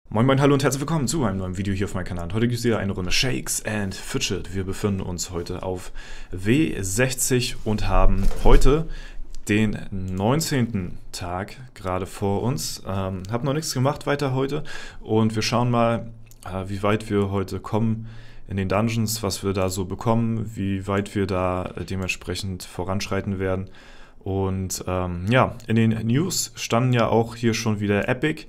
Moin moin, hallo und herzlich willkommen zu einem neuen Video hier auf meinem Kanal. Heute gibt es wieder eine Runde Shakes and Fidget. Wir befinden uns heute auf W60 und haben heute den 19. Tag gerade vor uns. Hab noch nichts gemacht weiter heute und wir schauen mal, wie weit wir heute kommen in den Dungeons, was wir da so bekommen, wie weit wir da dementsprechend voranschreiten werden. Und ja, in den News standen ja auch hier schon wieder Epic.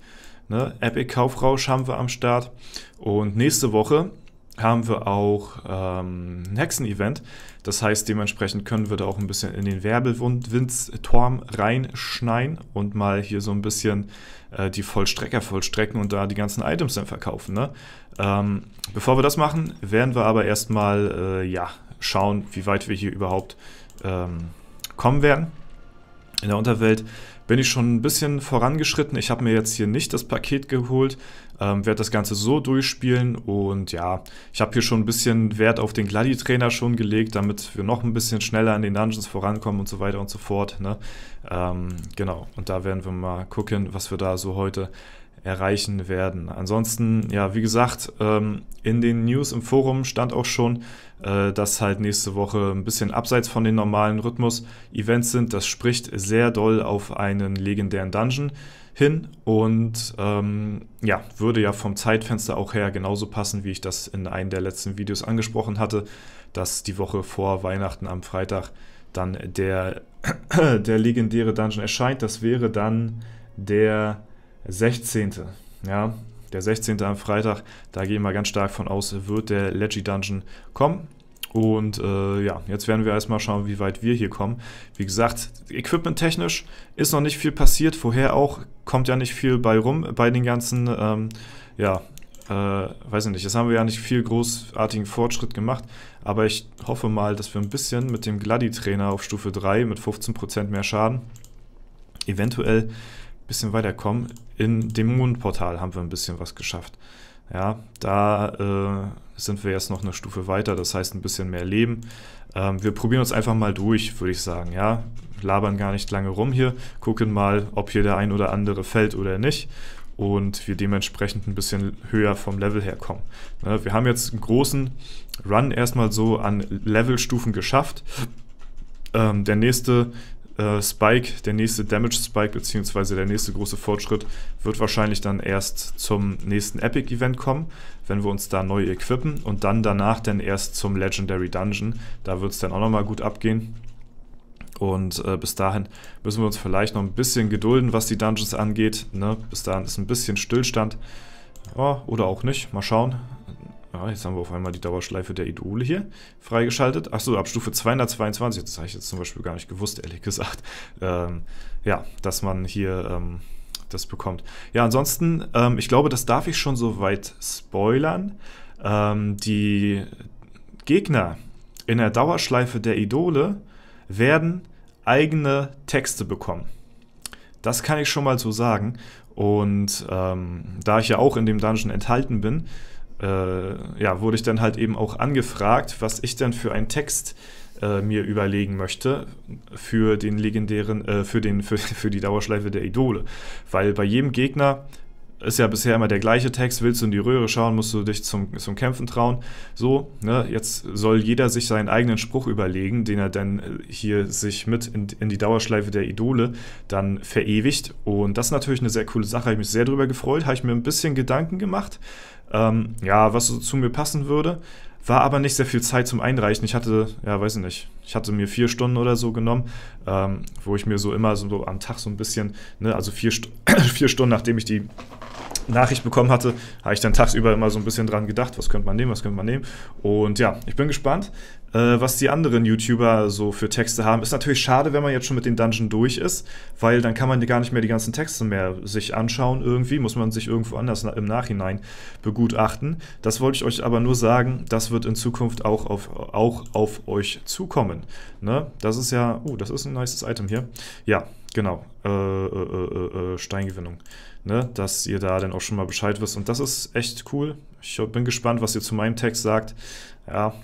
Epic Kaufrausch haben wir am Start und nächste Woche haben wir auch ein Hexen-Event. Das heißt, dementsprechend können wir da auch ein bisschen in den Wirbelwindturm reinschneien und mal hier so ein bisschen die Vollstrecker vollstrecken und da die ganzen Items dann verkaufen. Ne? Bevor wir das machen, werden wir aber erstmal ja, schauen, wie weit wir hier überhaupt kommen werden. In der Unterwelt bin ich schon ein bisschen vorangeschritten. Ich habe mir jetzt hier nicht das Paket geholt, werde das Ganze so durchspielen und ja, ich habe hier schon ein bisschen Wert auf den Gladi-Trainer schon gelegt, damit wir noch ein bisschen schneller in den Dungeons vorankommen und so weiter und so fort. Ne? Genau, und da werden wir mal gucken, was wir da so heute erreichen werden. Ansonsten, ja, wie gesagt, in den News im Forum stand auch schon, dass halt nächste Woche ein bisschen abseits von den normalen Rhythmus-Events sind. Das spricht sehr doll auf einen legendären Dungeon hin und ja, würde ja vom Zeitfenster auch her genauso passen, wie ich das in einem der letzten Videos angesprochen hatte, dass die Woche vor Weihnachten am Freitag dann der legendäre Dungeon erscheint. Das wäre dann der 16. Ja, der 16. am Freitag, da gehen wir ganz stark von aus, wird der Leggy Dungeon kommen. Und ja, jetzt werden wir erstmal schauen, wie weit wir hier kommen. Wie gesagt, equipment-technisch ist noch nicht viel passiert. Vorher auch, kommt ja nicht viel bei rum, bei den ganzen, ja, weiß ich nicht, jetzt haben wir ja nicht viel großartigen Fortschritt gemacht. Aber ich hoffe mal, dass wir ein bisschen mit dem Gladi-Trainer auf Stufe 3 mit 15% mehr Schaden eventuell bisschen weiterkommen. In dem Mondportal haben wir ein bisschen was geschafft. Ja, da sind wir jetzt noch eine Stufe weiter, das heißt ein bisschen mehr Leben. Wir probieren uns einfach mal durch, würde ich sagen. Ja, labern gar nicht lange rum hier, gucken mal, ob hier der ein oder andere fällt oder nicht und wir dementsprechend ein bisschen höher vom Level her kommen. Ne, wir haben jetzt einen großen Run erstmal so an Levelstufen geschafft. Der nächste Spike, der nächste Damage Spike beziehungsweise der nächste große Fortschritt wird wahrscheinlich dann erst zum nächsten Epic Event kommen, wenn wir uns da neu equippen und dann danach dann erst zum Legendary Dungeon. Da wird es dann auch nochmal gut abgehen und bis dahin müssen wir uns vielleicht noch ein bisschen gedulden, was die Dungeons angeht. Ne? Bis dahin ist ein bisschen Stillstand, oder auch nicht, mal schauen. Ja, jetzt haben wir auf einmal die Dauerschleife der Idole hier freigeschaltet. Achso, ab Stufe 222, das habe ich jetzt zum Beispiel gar nicht gewusst, ehrlich gesagt. Ja, dass man hier das bekommt. Ja, ansonsten, ich glaube, das darf ich schon soweit spoilern. Die Gegner in der Dauerschleife der Idole werden eigene Texte bekommen. Das kann ich schon mal so sagen. Und da ich ja auch in dem Dungeon enthalten bin, ja, wurde ich dann halt eben auch angefragt, was ich denn für einen Text mir überlegen möchte für den legendären, für die Dauerschleife der Idole. Weil bei jedem Gegner ist ja bisher immer der gleiche Text, willst du in die Röhre schauen, musst du dich zum Kämpfen trauen. So, ne, jetzt soll jeder sich seinen eigenen Spruch überlegen, den er dann hier sich mit in die Dauerschleife der Idole dann verewigt. Und das ist natürlich eine sehr coole Sache, habe ich mich sehr drüber gefreut, habe ich mir ein bisschen Gedanken gemacht, ja, was so zu mir passen würde. War aber nicht sehr viel Zeit zum Einreichen. Ich hatte, ja, weiß ich nicht, ich hatte mir 4 Stunden oder so genommen, wo ich mir so immer so am Tag so ein bisschen, ne, also 4 Stunden, nachdem ich die Nachricht bekommen hatte, habe ich dann tagsüber immer so ein bisschen dran gedacht, was könnte man nehmen, was könnte man nehmen. Und ja, ich bin gespannt, was die anderen YouTuber so für Texte haben. Ist natürlich schade, wenn man jetzt schon mit den Dungeon durch ist, weil dann kann man gar nicht mehr die ganzen Texte mehr sich anschauen irgendwie, muss man sich irgendwo anders im Nachhinein begutachten. Das wollte ich euch aber nur sagen, das wird in Zukunft auch auf euch zukommen. Ne? Das ist ja, das ist ein nices Item hier. Ja, genau, Steingewinnung. Ne, dass ihr da dann auch schon mal Bescheid wisst. Und das ist echt cool. Ich bin gespannt, was ihr zu meinem Text sagt. Ja,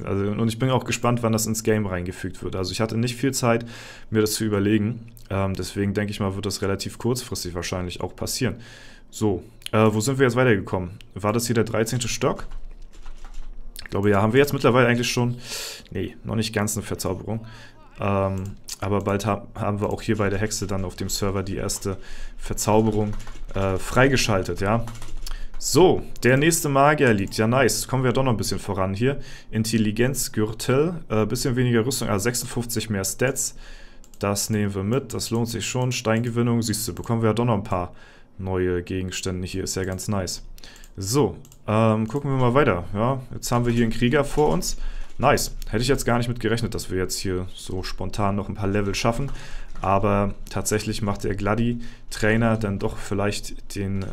also, und ich bin auch gespannt, wann das ins Game reingefügt wird. Also ich hatte nicht viel Zeit, mir das zu überlegen. Deswegen denke ich mal, wird das relativ kurzfristig wahrscheinlich auch passieren. So, wo sind wir jetzt weitergekommen? War das hier der 13. Stock? Ich glaube, ja, haben wir jetzt mittlerweile eigentlich schon... Nee, noch nicht ganz eine Verzauberung. Aber bald haben wir auch hier bei der Hexe dann auf dem Server die erste Verzauberung freigeschaltet, ja. So, der nächste Magier liegt. Ja, nice. Kommen wir doch noch ein bisschen voran hier. Intelligenzgürtel, bisschen weniger Rüstung, also 56 mehr Stats. Das nehmen wir mit, das lohnt sich schon. Steingewinnung, siehst du, bekommen wir ja doch noch ein paar neue Gegenstände hier. Ist ja ganz nice. So, gucken wir mal weiter. Ja, jetzt haben wir hier einen Krieger vor uns. Nice. Hätte ich jetzt gar nicht mit gerechnet, dass wir jetzt hier so spontan noch ein paar Level schaffen. Aber tatsächlich macht der Gladi-Trainer dann doch vielleicht den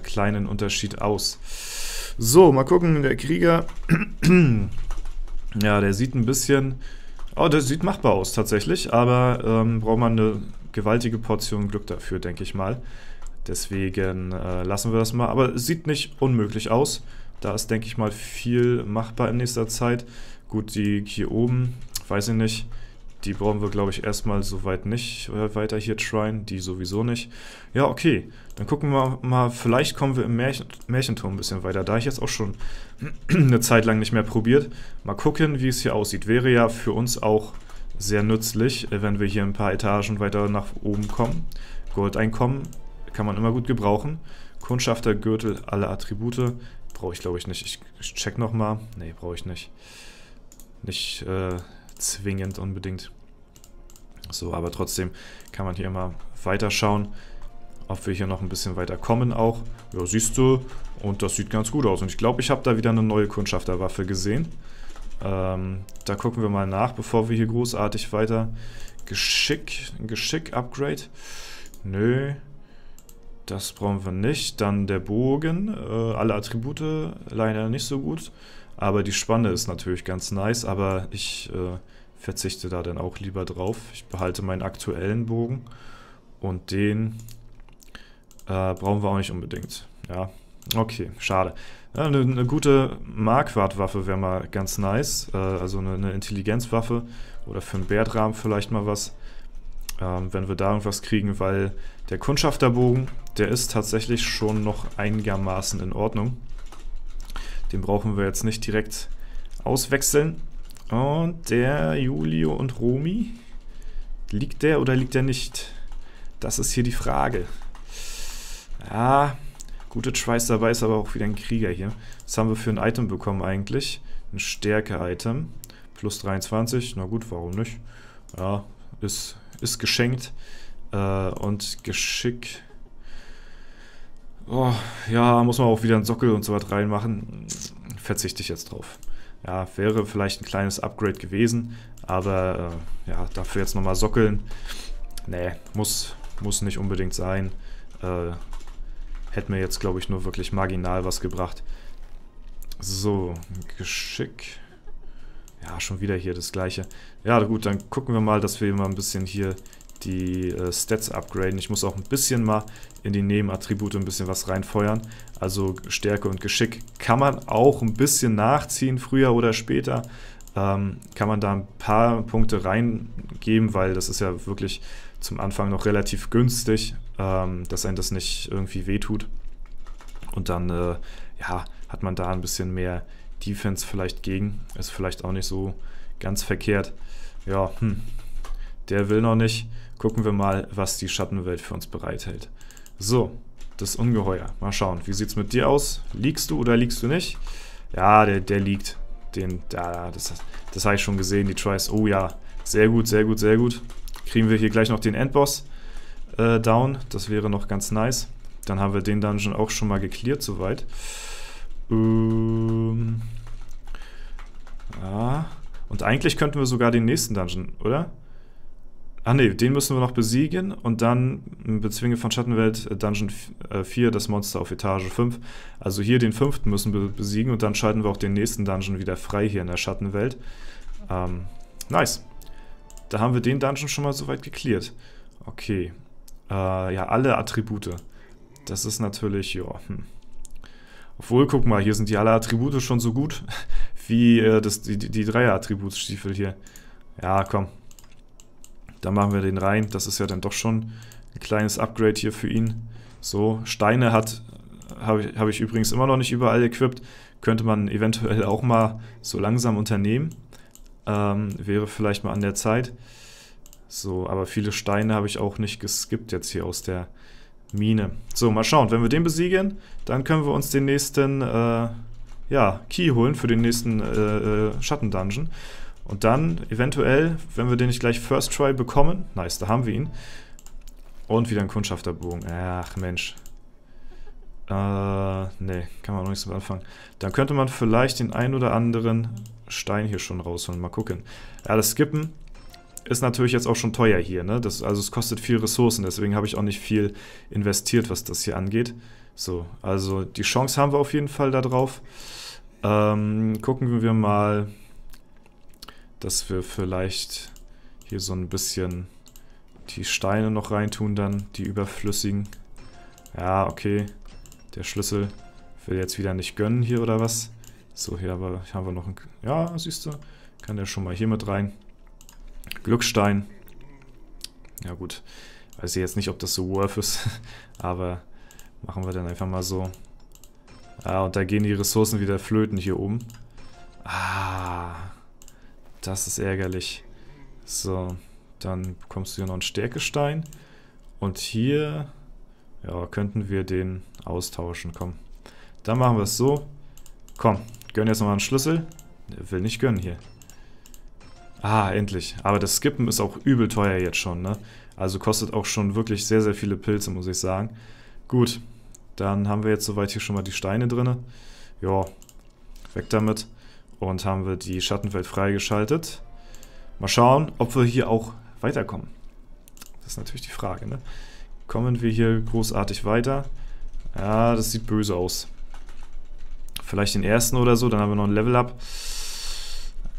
kleinen Unterschied aus. So, mal gucken, der Krieger. Ja, der sieht ein bisschen... Oh, der sieht machbar aus tatsächlich, aber braucht man eine gewaltige Portion Glück dafür, denke ich mal. Deswegen lassen wir das mal. Aber es sieht nicht unmöglich aus. Da ist, denke ich mal, viel machbar in nächster Zeit. Gut, die hier oben, weiß ich nicht. Die brauchen wir, glaube ich, erstmal soweit nicht weiter hier tryen. Die sowieso nicht. Ja, okay. Dann gucken wir mal, vielleicht kommen wir im Märchenturm ein bisschen weiter. Da ich jetzt auch schon eine Zeit lang nicht mehr probiert. Mal gucken, wie es hier aussieht. Wäre ja für uns auch sehr nützlich, wenn wir hier ein paar Etagen weiter nach oben kommen. Goldeinkommen kann man immer gut gebrauchen. Kundschaftergürtel, alle Attribute. Brauche ich, glaube ich, nicht. Ich check nochmal. Nee, brauche ich nicht. Nicht zwingend unbedingt. So, aber trotzdem kann man hier immer weiter schauen, ob wir hier noch ein bisschen weiter kommen auch. Ja, siehst du, und das sieht ganz gut aus. Und ich glaube, ich habe da wieder eine neue Kundschafterwaffe gesehen. Da gucken wir mal nach, bevor wir hier großartig weiter... Geschick-Upgrade? Nö, das brauchen wir nicht. Dann der Bogen, alle Attribute leider nicht so gut. Aber die Spanne ist natürlich ganz nice, aber ich verzichte da dann auch lieber drauf. Ich behalte meinen aktuellen Bogen und den brauchen wir auch nicht unbedingt. Ja, okay, schade. Ja, eine gute Marquardt-Waffe wäre mal ganz nice, also eine Intelligenzwaffe oder für einen Berdrahmen vielleicht mal was, wenn wir da irgendwas kriegen, weil der Kundschafterbogen, der ist tatsächlich schon noch einigermaßen in Ordnung. Den brauchen wir jetzt nicht direkt auswechseln. Und der Julio und Romy, liegt der oder liegt der nicht? Das ist hier die Frage. Ja, gute Tries dabei, ist aber auch wieder ein Krieger hier. Was haben wir für ein Item bekommen eigentlich? Ein Stärke-Item. Plus 23, na gut, warum nicht? Ja, ist geschenkt. Und Geschick... Oh, ja, muss man auch wieder einen Sockel und so was reinmachen. Verzichte ich jetzt drauf. Ja, wäre vielleicht ein kleines Upgrade gewesen, aber ja, dafür jetzt nochmal sockeln. Nee, muss nicht unbedingt sein. Hätte mir jetzt, glaube ich, nur wirklich marginal was gebracht. So, Geschick. Ja, schon wieder hier das gleiche. Ja, gut, dann gucken wir mal, dass wir mal ein bisschen hier die Stats upgraden. Ich muss auch ein bisschen mal in die Nebenattribute ein bisschen was reinfeuern. Also Stärke und Geschick kann man auch ein bisschen nachziehen, früher oder später. Kann man da ein paar Punkte reingeben, weil das ist ja wirklich zum Anfang noch relativ günstig, dass einem das nicht irgendwie wehtut. Und dann ja, hat man da ein bisschen mehr Defense vielleicht gegen. Ist vielleicht auch nicht so ganz verkehrt. Ja, der will noch nicht. Gucken wir mal, was die Schattenwelt für uns bereithält. So, das Ungeheuer. Mal schauen, wie sieht es mit dir aus? Liegst du oder liegst du nicht? Ja, der liegt. Das habe ich schon gesehen, die Tries. Oh ja, sehr gut, sehr gut, sehr gut. Kriegen wir hier gleich noch den Endboss down. Das wäre noch ganz nice. Dann haben wir den Dungeon auch schon mal gecleart soweit. Ja. Und eigentlich könnten wir sogar den nächsten Dungeon, oder? Ah ne, den müssen wir noch besiegen und dann bezwinge von Schattenwelt Dungeon 4 das Monster auf Etage 5. Also hier den 5. müssen wir besiegen und dann schalten wir auch den nächsten Dungeon wieder frei hier in der Schattenwelt. Nice. Da haben wir den Dungeon schon mal soweit gecleart. Okay. Ja, alle Attribute. Das ist natürlich, ja. Obwohl, guck mal, hier sind die alle Attribute schon so gut wie die Dreier-Attributstiefel hier. Ja, komm. Da machen wir den rein. Das ist ja dann doch schon ein kleines Upgrade hier für ihn. So, Steine habe ich übrigens immer noch nicht überall equipped. Könnte man eventuell auch mal so langsam unternehmen. Wäre vielleicht mal an der Zeit. So, aber viele Steine habe ich auch nicht geskippt jetzt hier aus der Mine. So, mal schauen. Wenn wir den besiegen, dann können wir uns den nächsten Key holen für den nächsten Schatten-Dungeon. Und dann eventuell, wenn wir den nicht gleich First Try bekommen, nice, da haben wir ihn. Und wieder ein Kundschafterbogen. Ach Mensch. Nee, kann man noch nichts mit anfangen. Dann könnte man vielleicht den ein oder anderen Stein hier schon rausholen. Mal gucken. Ja, das Skippen ist natürlich jetzt auch schon teuer hier, ne? Also es kostet viel Ressourcen, deswegen habe ich auch nicht viel investiert, was das hier angeht. So, also die Chance haben wir auf jeden Fall da drauf. Gucken wir mal, dass wir vielleicht hier so ein bisschen die Steine noch reintun dann, die überflüssigen. Ja, okay. Der Schlüssel will jetzt wieder nicht gönnen hier oder was. So, hier haben wir noch einen... Ja, siehst du, kann der schon mal hier mit rein. Glückstein. Ja gut, weiß ich jetzt nicht, ob das so worth ist, aber machen wir dann einfach mal so. Ah, und da gehen die Ressourcen wieder flöten hier oben. Ah, das ist ärgerlich. So, dann bekommst du hier noch einen Stärkestein. Und hier, ja, könnten wir den austauschen. Komm, dann machen wir es so. Komm, gönn jetzt nochmal einen Schlüssel. Der will nicht gönnen hier. Ah, endlich. Aber das Skippen ist auch übel teuer jetzt schon, ne? Also kostet auch schon wirklich sehr, sehr viele Pilze, muss ich sagen. Gut, dann haben wir jetzt soweit hier schon mal die Steine drin. Ja, weg damit. Und haben wir die Schattenwelt freigeschaltet. Mal schauen, ob wir hier auch weiterkommen. Das ist natürlich die Frage, ne? Kommen wir hier großartig weiter? Ja, das sieht böse aus. Vielleicht den ersten oder so, dann haben wir noch ein Level-Up.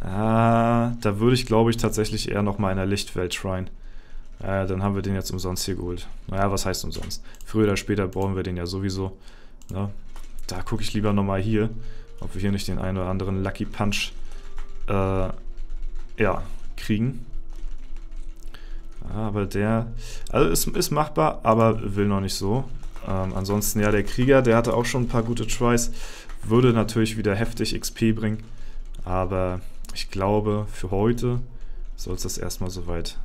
Da würde ich, glaube ich, tatsächlich eher nochmal in der Lichtwelt tryen. Dann haben wir den jetzt umsonst hier geholt. Naja, was heißt umsonst? Früher oder später brauchen wir den ja sowieso. Ne? Da gucke ich lieber nochmal hier, ob wir hier nicht den einen oder anderen Lucky Punch kriegen. Aber der... Also ist machbar, aber will noch nicht so. Ansonsten, ja, der Krieger, der hatte auch schon ein paar gute Tries. Würde natürlich wieder heftig XP bringen. Aber ich glaube, für heute soll es das erstmal soweit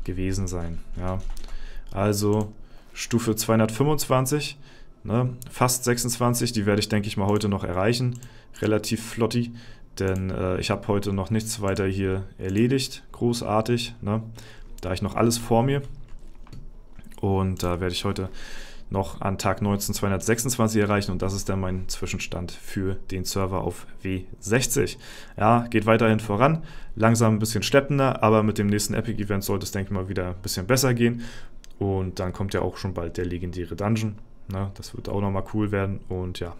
gewesen sein. Ja. Also Stufe 225, ne, fast 26, die werde ich, denke ich mal, heute noch erreichen. Relativ flotti, denn ich habe heute noch nichts weiter hier erledigt, großartig. Ne. Da habe ich noch alles vor mir. Und da werde ich heute noch an Tag 19 226 erreichen und das ist dann mein Zwischenstand für den Server auf W60. Ja, geht weiterhin voran, langsam ein bisschen schleppender, aber mit dem nächsten Epic-Event sollte es, denke ich mal, wieder ein bisschen besser gehen und dann kommt ja auch schon bald der legendäre Dungeon. Na, das wird auch nochmal cool werden und ja,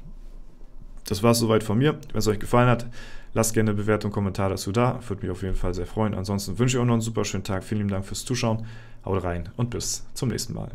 das war es soweit von mir. Wenn es euch gefallen hat, lasst gerne eine Bewertung und Kommentar dazu da, würde mich auf jeden Fall sehr freuen. Ansonsten wünsche ich euch noch einen super schönen Tag, vielen lieben Dank fürs Zuschauen, haut rein und bis zum nächsten Mal.